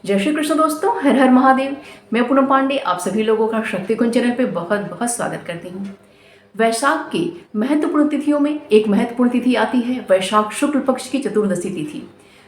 जय श्री कृष्ण दोस्तों, हर हर महादेव। मैं पूनम पांडे आप सभी लोगों का शक्तिकुंज चैनल पे बहुत बहुत स्वागत करती हूँ। वैशाख की महत्वपूर्ण तिथियों में एक महत्वपूर्ण तिथि आती है वैशाख शुक्ल पक्ष की चतुर्दशी तिथि।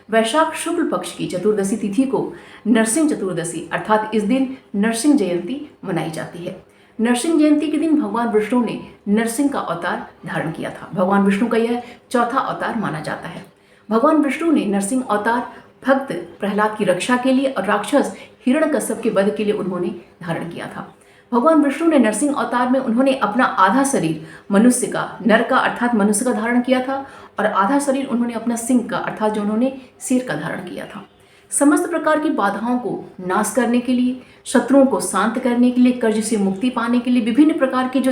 वैशाख शुक्ल पक्ष की चतुर्दशी तिथि को नरसिंह चतुर्दशी अर्थात इस दिन नरसिंह जयंती मनाई जाती है। नरसिंह जयंती के दिन भगवान विष्णु ने नरसिंह का अवतार धारण किया था। भगवान विष्णु का यह चौथा अवतार माना जाता है। भगवान विष्णु ने नरसिंह अवतार भक्त प्रहलाद की रक्षा के लिए और राक्षस हिरण्यकश्यप के वध के लिए उन्होंने धारण किया था। भगवान विष्णु ने नरसिंह अवतार में उन्होंने अपना आधा शरीर मनुष्य का, नर का अर्थात मनुष्य का धारण किया था और आधा शरीर उन्होंने अपना सिंह का अर्थात जो उन्होंने शेर का धारण किया था। समस्त प्रकार की बाधाओं को नाश करने के लिए, शत्रुओं को शांत करने के लिए, कर्ज से मुक्ति पाने के लिए, विभिन्न प्रकार के जो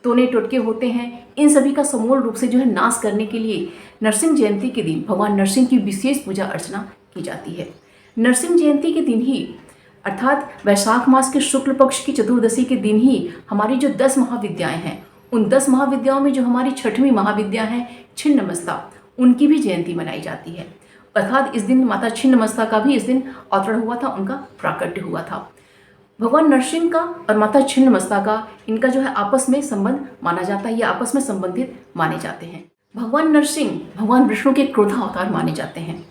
तोने टोटके होते हैं इन सभी का समूल रूप से जो है नाश करने के लिए नरसिंह जयंती के दिन भगवान नरसिंह की विशेष पूजा अर्चना की जाती है। नरसिंह जयंती के दिन ही अर्थात वैशाख मास के शुक्ल पक्ष की चतुर्दशी के दिन ही हमारी जो 10 महाविद्याएं हैं, उन 10 महाविद्याओं में जो हमारी 6वीं महाविद्या है छिन्नमस्ता, उनकी भी जयंती मनाई जाती है। अर्थात इस दिन माता छिन्नमस्ता का भी इस दिन अवतरण हुआ था, उनका प्राकट्य हुआ था। भगवान नरसिंह का और माता छिन्नमस्ता का इनका जो है आपस में संबंध माना जाता है, ये आपस में संबंधित माने जाते हैं। भगवान नरसिंह भगवान विष्णु के क्रोधा अवतार माने जाते हैं।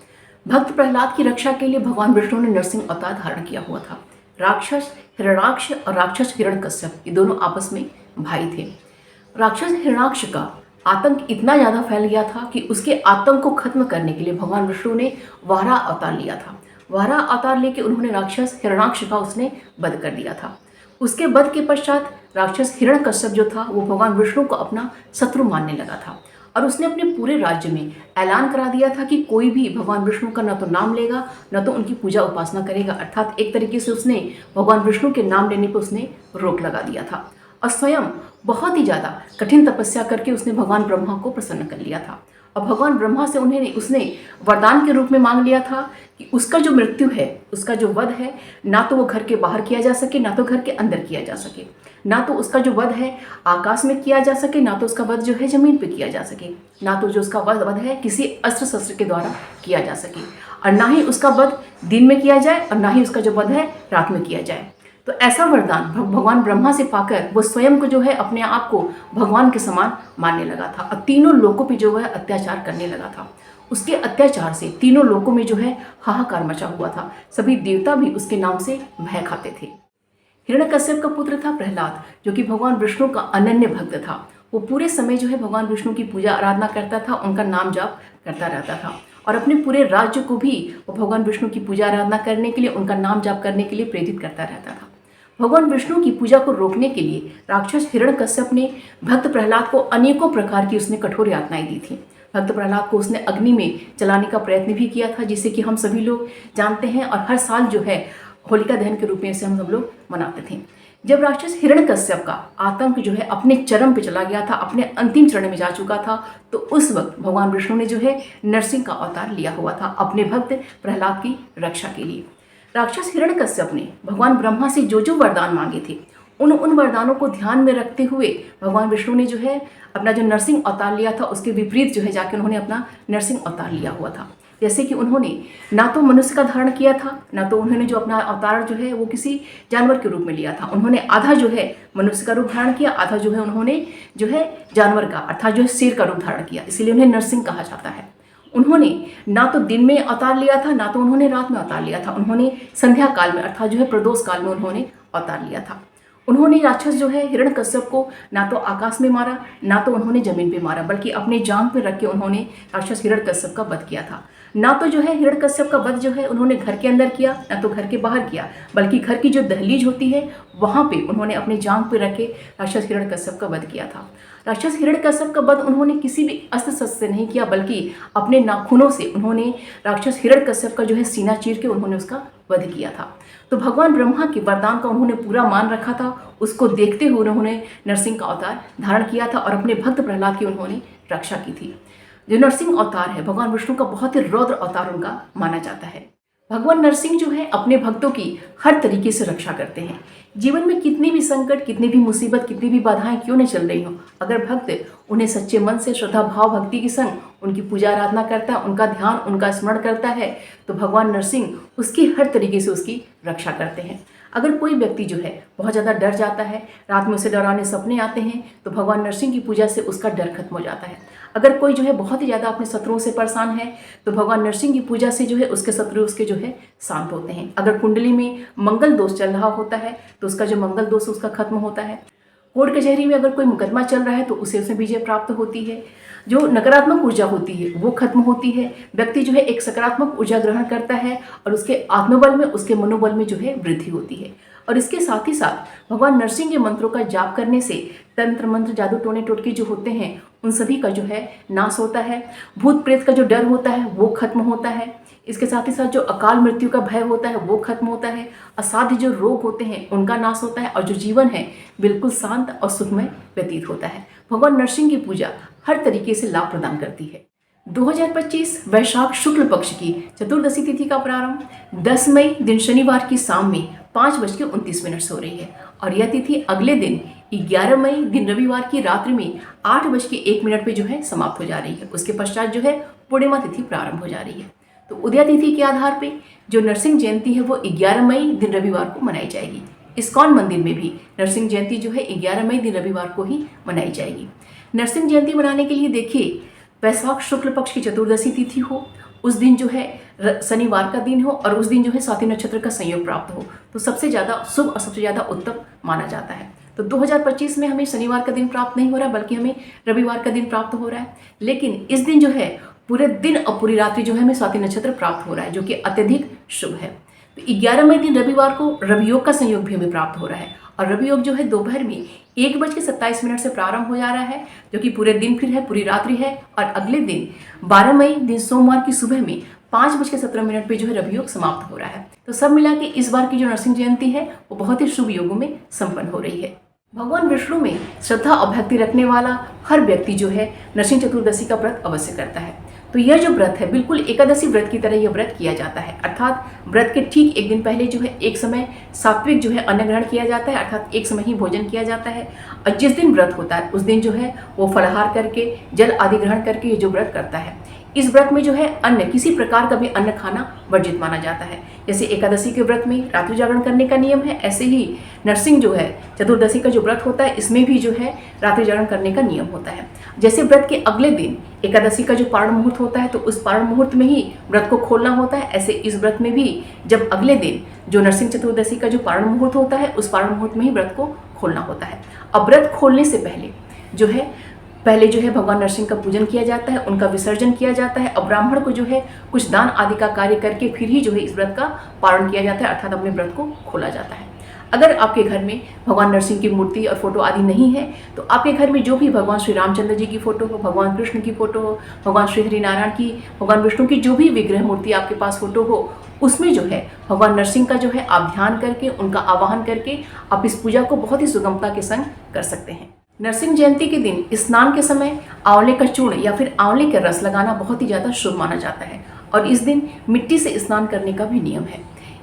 भक्त प्रहलाद की रक्षा के लिए भगवान विष्णु ने नरसिंह अवतार धारण किया हुआ था। राक्षस हिरण्याक्ष और राक्षस हिरण्यकश्यप ये दोनों आपस में भाई थे। राक्षस हिरण्याक्ष का आतंक इतना ज़्यादा फैल गया था कि उसके आतंक को खत्म करने के लिए भगवान विष्णु ने वाराह अवतार लिया था। वाराह अवतार लेके उन्होंने राक्षस हिरण्याक्ष का उसने वध कर दिया था। उसके वध के पश्चात राक्षस हिरण्यकश्यप जो था वो भगवान विष्णु को अपना शत्रु मानने लगा था और उसने अपने पूरे राज्य में ऐलान करा दिया था कि कोई भी भगवान विष्णु का न तो नाम लेगा न तो उनकी पूजा उपासना करेगा। अर्थात एक तरीके से उसने भगवान विष्णु के नाम लेने पर उसने रोक लगा दिया था और स्वयं बहुत ही ज़्यादा कठिन तपस्या करके उसने भगवान ब्रह्मा को प्रसन्न कर लिया था और भगवान ब्रह्मा से उसने वरदान के रूप में मांग लिया था कि उसका जो मृत्यु है, उसका जो वध है, ना तो वो घर के बाहर किया जा सके, ना तो घर के अंदर किया जा सके, ना तो उसका जो वध है आकाश में किया जा सके, ना तो उसका वध जो है जमीन पे किया जा सके, ना तो जो उसका वध है किसी अस्त्र शस्त्र के द्वारा किया जा सके, और ना ही उसका वध दिन में किया जाए और ना ही उसका जो वध है रात में किया जाए। तो ऐसा वरदान भगवान ब्रह्मा से पाकर वो स्वयं को जो है अपने आप को भगवान के समान मानने लगा था और तीनों लोकों पे जो है अत्याचार करने लगा था। उसके अत्याचार से तीनों लोकों में जो है हाहाकार मचा हुआ था। सभी देवता भी उसके नाम से भय खाते थे। हिरण्यकश्यप का पुत्र था प्रहलाद, जो कि भगवान विष्णु का अनन्य भक्त था। वो पूरे समय जो है भगवान विष्णु की पूजा आराधना करता था, उनका नाम जाप करता रहता था और अपने पूरे राज्य को भी वो भगवान विष्णु की पूजा आराधना करने के लिए, उनका नाम जाप करने के लिए प्रेरित करता रहता था। भगवान विष्णु की पूजा को रोकने के लिए राक्षस हिरण्यकश्यप ने भक्त प्रहलाद को अनेकों प्रकार की उसने कठोर यातनाएं दी थी। भक्त प्रहलाद को उसने अग्नि में जलाने का प्रयत्न भी किया था, जिसे कि हम सभी लोग जानते हैं और हर साल जो है होलिका दहन के रूप में इसे हम सब लोग मनाते थे। जब राक्षस हिरण्यकश्यप का आतंक जो है अपने चरम पे चला गया था, अपने अंतिम चरण में जा चुका था, तो उस वक्त भगवान विष्णु ने जो है नरसिंह का अवतार लिया हुआ था अपने भक्त प्रहलाद की रक्षा के लिए। राक्षस हिरण्यकश्यप ने भगवान ब्रह्मा से जो जो वरदान मांगे थे उन वरदानों को ध्यान में रखते हुए भगवान विष्णु ने जो है अपना जो नरसिंह अवतार लिया था उसके विपरीत जो है जाके उन्होंने अपना नरसिंह अवतार लिया हुआ था। जैसे कि उन्होंने ना तो मनुष्य का धारण किया था, ना तो उन्होंने जो अपना अवतार जो है वो किसी जानवर के रूप में लिया था। उन्होंने आधा जो है मनुष्य का रूप धारण किया, आधा जो है उन्होंने जो है जानवर का अर्थात जो है शेर का रूप धारण किया, इसीलिए उन्हें नरसिंह कहा जाता है। उन्होंने ना तो दिन में अवतार लिया था, ना तो उन्होंने रात में अवतार लिया था। उन्होंने संध्या काल में अर्थात जो है प्रदोष काल में उन्होंने अवतार लिया था। उन्होंने राक्षस जो है हिरण्यकश्यप को ना तो आकाश में मारा, ना तो उन्होंने जमीन पे मारा, बल्कि अपने जांघ पे रख के उन्होंने राक्षस हिरण्यकश्यप का वध किया था। ना तो जो है हिरण्यकश्यप का वध जो है उन्होंने घर के अंदर किया, ना तो घर के बाहर किया, बल्कि घर की जो दहलीज होती है वहाँ पे उन्होंने अपने जांघ पे रख के राक्षस हिरण्यकश्यप का वध किया था। राक्षस हिरण्यकश्यप का वध उन्होंने किसी भी अस्त्र शस्त्र से नहीं किया, बल्कि अपने नाखूनों से उन्होंने राक्षस हिरण्यकश्यप का जो है सीना चीर के उन्होंने उसका वध किया था। तो भगवान ब्रह्मा के वरदान का उन्होंने पूरा मान रखा था। उसको देखते हुए उन्होंने नरसिंह का अवतार धारण किया था और अपने भक्त प्रहलाद की उन्होंने रक्षा की थी। जो नरसिंह अवतार है भगवान विष्णु का बहुत ही रौद्र अवतार उनका माना जाता है। भगवान नरसिंह जो है अपने भक्तों की हर तरीके से रक्षा करते हैं। जीवन में कितनी भी संकट, कितनी भी मुसीबत, कितनी भी बाधाएं क्यों न चल रही हो, अगर भक्त उन्हें सच्चे मन से श्रद्धा भाव भक्ति के संग उनकी पूजा आराधना करता है, उनका ध्यान, उनका स्मरण करता है, तो भगवान नरसिंह उसकी हर तरीके से उसकी रक्षा करते हैं। अगर कोई व्यक्ति जो है बहुत ज़्यादा डर जाता है, रात में उसे डरावने सपने आते हैं, तो भगवान नरसिंह की पूजा से उसका डर खत्म हो जाता है। अगर कोई जो है बहुत ही ज़्यादा अपने शत्रुओं से परेशान है, तो भगवान नरसिंह की पूजा से जो है उसके शत्रु उसके जो है शांत होते हैं। अगर कुंडली में मंगल दोष चल रहा होता है तो उसका जो मंगल दोष उसका खत्म होता है। कोर्ट कचहरी में अगर कोई मुकदमा चल रहा है तो उसे उसमें विजय प्राप्त होती है। जो नकारात्मक ऊर्जा होती है वो खत्म होती है। व्यक्ति जो है एक सकारात्मक ऊर्जा ग्रहण करता है और उसके आत्मबल में, उसके मनोबल में जो है वृद्धि होती है। और इसके साथ ही साथ भगवान नरसिंह के मंत्रों का जाप करने से तंत्र मंत्र, जादू टोने टोटके जो होते हैं उन सभी का जो है नाश होता है। भूत प्रेत का जो डर होता है वो खत्म होता है। इसके साथ ही साथ जो अकाल मृत्यु का भय होता है वो खत्म होता है। असाध्य जो रोग होते हैं उनका नाश होता है और जो जीवन है बिल्कुल शांत और सुखमय व्यतीत होता है। भगवान नरसिंह की पूजा हर तरीके से लाभ प्रदान करती है। 2025 वैशाख शुक्ल पक्ष की चतुर्दशी तिथि का प्रारंभ 10 मई दिन शनिवार की शाम में 5:29 से हो रही है और यह तिथि अगले दिन 11 मई दिन रविवार की रात्रि में 8:01 पे जो है समाप्त हो जा रही है। उसके पश्चात जो है पूर्णिमा तिथि प्रारंभ हो जा रही है। तो उदया तिथि के आधार पे जो नरसिंह जयंती है वो 11 मई दिन रविवार को मनाई जाएगी। इस्कॉन मंदिर में भी नरसिंह जयंती जो है 11 मई दिन रविवार को ही मनाई जाएगी। नरसिंह जयंती मनाने के लिए देखिए, वैशाख शुक्ल पक्ष की चतुर्दशी तिथि हो, उस दिन जो है शनिवार का दिन हो और उस दिन जो है स्वाति नक्षत्र का संयोग प्राप्त हो, तो सबसे ज़्यादा शुभ और सबसे ज़्यादा उत्तम माना जाता है। तो 2025 में हमें शनिवार का दिन प्राप्त नहीं हो रहा, बल्कि हमें रविवार का दिन प्राप्त हो रहा है। लेकिन इस दिन जो है पूरे दिन और पूरी रात्रि जो है हमें स्वाति नक्षत्र प्राप्त हो रहा है, जो कि अत्यधिक शुभ है। तो 11 मई दिन रविवार को रवि योग का संयोग भी हमें प्राप्त हो रहा है और रवि योग जो है दोपहर में 1:27 से प्रारंभ हो जा रहा है, जो कि पूरे दिन फिर है, पूरी रात्रि है। और अगले दिन 12 मई दिन सोमवार की सुबह में 5:17 पे जो है रवि योग समाप्त हो रहा है। तो सब मिला के इस बार की जो नरसिंह जयंती है वो बहुत ही शुभ योगों में संपन्न हो रही है। भगवान विष्णु में श्रद्धा और भक्ति रखने वाला हर व्यक्ति जो है नरसिंह चतुर्दशी का व्रत अवश्य करता है। तो यह जो व्रत है बिल्कुल एकादशी व्रत की तरह यह व्रत किया जाता है, अर्थात व्रत के ठीक एक दिन पहले जो है एक समय सात्विक जो है अन्न ग्रहण किया जाता है, अर्थात एक समय ही भोजन किया जाता है। और जिस दिन व्रत होता है उस दिन जो है वो फलाहार करके, जल आदि ग्रहण करके ये जो व्रत करता है। इस व्रत में जो है अन्न, किसी प्रकार का भी अन्न खाना वर्जित माना जाता है। जैसे एकादशी के व्रत में रात्रि जागरण करने का नियम है, ऐसे ही नरसिंह जो है चतुर्दशी का जो व्रत होता है इसमें भी जो है रात्रि जागरण करने का नियम होता है। जैसे व्रत के अगले दिन एकादशी का जो पारण मुहूर्त होता है तो उस पारण मुहूर्त में ही व्रत को खोलना होता है, ऐसे इस व्रत में भी जब अगले दिन जो नरसिंह चतुर्दशी का जो पारण मुहूर्त होता है उस पारण मुहूर्त में ही व्रत को खोलना होता है। अब व्रत खोलने से पहले जो है भगवान नरसिंह का पूजन किया जाता है, उनका विसर्जन किया जाता है और ब्राह्मण को जो है कुछ दान आदि का कार्य करके फिर ही जो है इस व्रत का पारण किया जाता है, अर्थात अपने व्रत को खोला जाता है। अगर आपके घर में भगवान नरसिंह की मूर्ति और फोटो आदि नहीं है तो आपके घर में जो भी भगवान श्री रामचंद्र जी की फोटो हो, भगवान कृष्ण की फोटो हो, भगवान श्री हरिनारायण की, भगवान विष्णु की जो भी विग्रह मूर्ति आपके पास फोटो हो, उसमें जो है भगवान नरसिंह का जो है आप ध्यान करके, उनका आवाहन करके आप इस पूजा को बहुत ही सुगमता के संग कर सकते हैं। नरसिंह जयंती के दिन स्नान के समय आंवले का चूर्ण या फिर आंवले का रस लगाना बहुत ही ज़्यादा शुभ माना जाता है और इस दिन मिट्टी से स्नान करने का भी नियम है।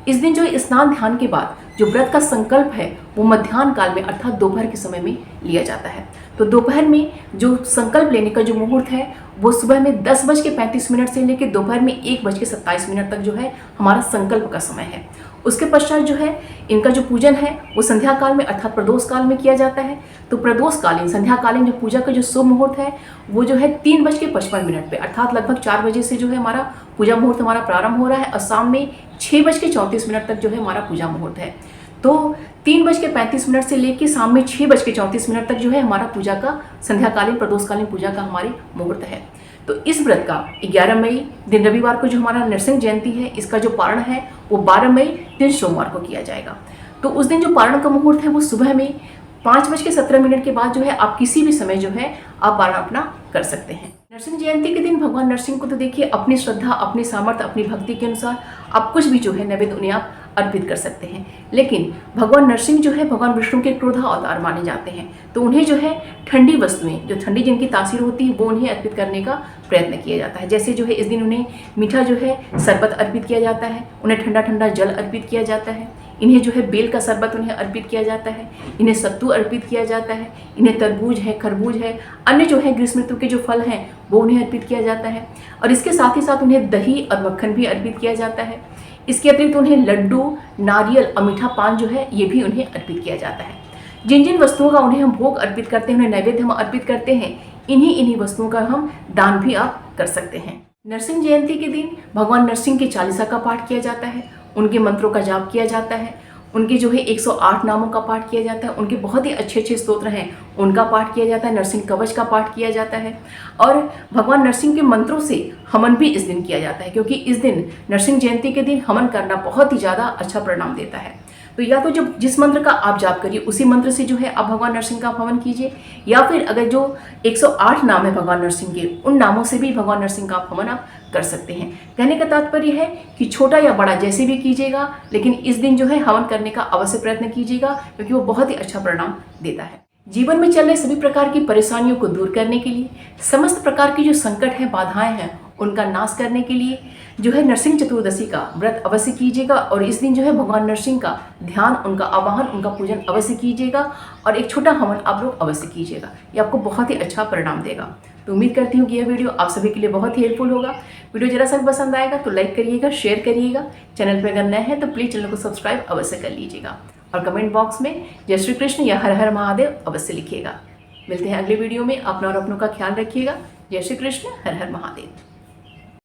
इस दिन जो स्नान ध्यान के बाद जो व्रत का संकल्प है वो मध्याह्न काल में अर्थात दोपहर के समय में लिया जाता है। तो दोपहर में जो संकल्प लेने का जो मुहूर्त है वो सुबह में 10:35 से लेकर दोपहर में 1:27 तक जो है हमारा संकल्प का समय है। उसके पश्चात जो है इनका जो पूजन है वो संध्या काल में अर्थात प्रदोष काल में किया जाता है। तो प्रदोषकालीन संध्याकालीन जो पूजा का जो शुभ मुहूर्त है वो जो है 3:55 पे अर्थात लगभग 4 बजे से जो है हमारा पूजा मुहूर्त हमारा प्रारंभ हो रहा है और शाम में 6:34 तक जो है हमारा पूजा मुहूर्त है। तो 3:35 से लेकर शाम में 6:34 तक जो है हमारा पूजा का संध्याकालीन प्रदोषकालीन पूजा का हमारे मुहूर्त है। तो इस व्रत का 11 मई दिन रविवार को जो हमारा नरसिंह जयंती है इसका जो पारण है वो 12 मई दिन सोमवार को किया जाएगा। तो उस दिन जो पारण का मुहूर्त है वो सुबह में 5:17 के बाद जो है आप किसी भी समय जो है आप पारण अपना कर सकते हैं। नरसिंह जयंती के दिन भगवान नरसिंह को तो देखिए अपनी श्रद्धा, अपनी सामर्थ्य, अपनी भक्ति के अनुसार आप कुछ भी जो है नैवेद्य उन्हें आप अर्पित कर सकते हैं। लेकिन भगवान नरसिंह जो है भगवान विष्णु के क्रोधा अवतार माने जाते हैं, तो उन्हें जो है ठंडी वस्तुएं, जो ठंडी जिनकी तासीर होती है, वो उन्हें अर्पित करने का प्रयत्न किया जाता है। जैसे जो है इस दिन उन्हें मीठा जो है शरबत अर्पित किया जाता है, उन्हें ठंडा ठंडा जल अर्पित किया जाता है, इन्हें जो है बेल का शरबत उन्हें अर्पित किया जाता है, इन्हें सत्तू अर्पित किया जाता है, इन्हें तरबूज है, खरबूज है, अन्य जो है ग्रीष्म ऋतु के जो फल हैं वो उन्हें अर्पित किया जाता है। और इसके साथ ही साथ उन्हें दही और मक्खन भी अर्पित किया जाता है। इसके अतिरिक्त उन्हें लड्डू, नारियल और मीठा पान जो है ये भी उन्हें अर्पित किया जाता है। जिन जिन वस्तुओं का उन्हें हम भोग अर्पित करते हैं, उन्हें नैवेद्य हम अर्पित करते हैं, इन्हीं वस्तुओं का हम दान भी आप कर सकते हैं। नरसिंह जयंती के दिन भगवान नरसिंह की चालीसा का पाठ किया जाता है, उनके मंत्रों का जाप किया जाता है, उनके जो है 108 नामों का पाठ किया जाता है, उनके बहुत ही अच्छे अच्छे स्तोत्र हैं उनका पाठ किया जाता है, नरसिंह कवच का पाठ किया जाता है। और भगवान नरसिंह के मंत्रों से हवन भी इस दिन किया जाता है, क्योंकि इस दिन नरसिंह जयंती के दिन हवन करना बहुत ही ज़्यादा अच्छा परिणाम देता है। तो या तो जो जिस मंत्र का आप जाप करिए उसी मंत्र से जो है आप भगवान नरसिंह का हवन कीजिए, या फिर अगर जो 108 नाम है भगवान नरसिंह के, उन नामों से भी भगवान नरसिंह का हवन आप कर सकते हैं। कहने का तात्पर्य है कि छोटा या बड़ा जैसे भी कीजिएगा, लेकिन इस दिन जो है हवन करने का अवश्य प्रयत्न कीजिएगा, क्योंकि वो बहुत ही अच्छा परिणाम देता है। जीवन में चल रहे सभी प्रकार की परेशानियों को दूर करने के लिए, समस्त प्रकार की जो संकट हैं, बाधाएं हैं, उनका नाश करने के लिए जो है नरसिंह चतुर्दशी का व्रत अवश्य कीजिएगा। और इस दिन जो है भगवान नरसिंह का ध्यान, उनका आवाहन, उनका पूजन अवश्य कीजिएगा, और एक छोटा हवन आप लोग अवश्य कीजिएगा। ये आपको बहुत ही अच्छा परिणाम देगा। तो उम्मीद करती हूँ कि यह वीडियो आप सभी के लिए बहुत ही हेल्पफुल होगा। वीडियो जरा सा पसंद आएगा तो लाइक करिएगा, शेयर करिएगा। चैनल पर अगर नए हैं तो प्लीज़ चैनल को सब्सक्राइब अवश्य कर लीजिएगा, और कमेंट बॉक्स में जय श्री कृष्ण या हर हर महादेव अवश्य लिखिएगा। मिलते हैं अगले वीडियो में। अपना और अपनों का ख्याल रखिएगा। जय श्री कृष्ण, हर हर महादेव।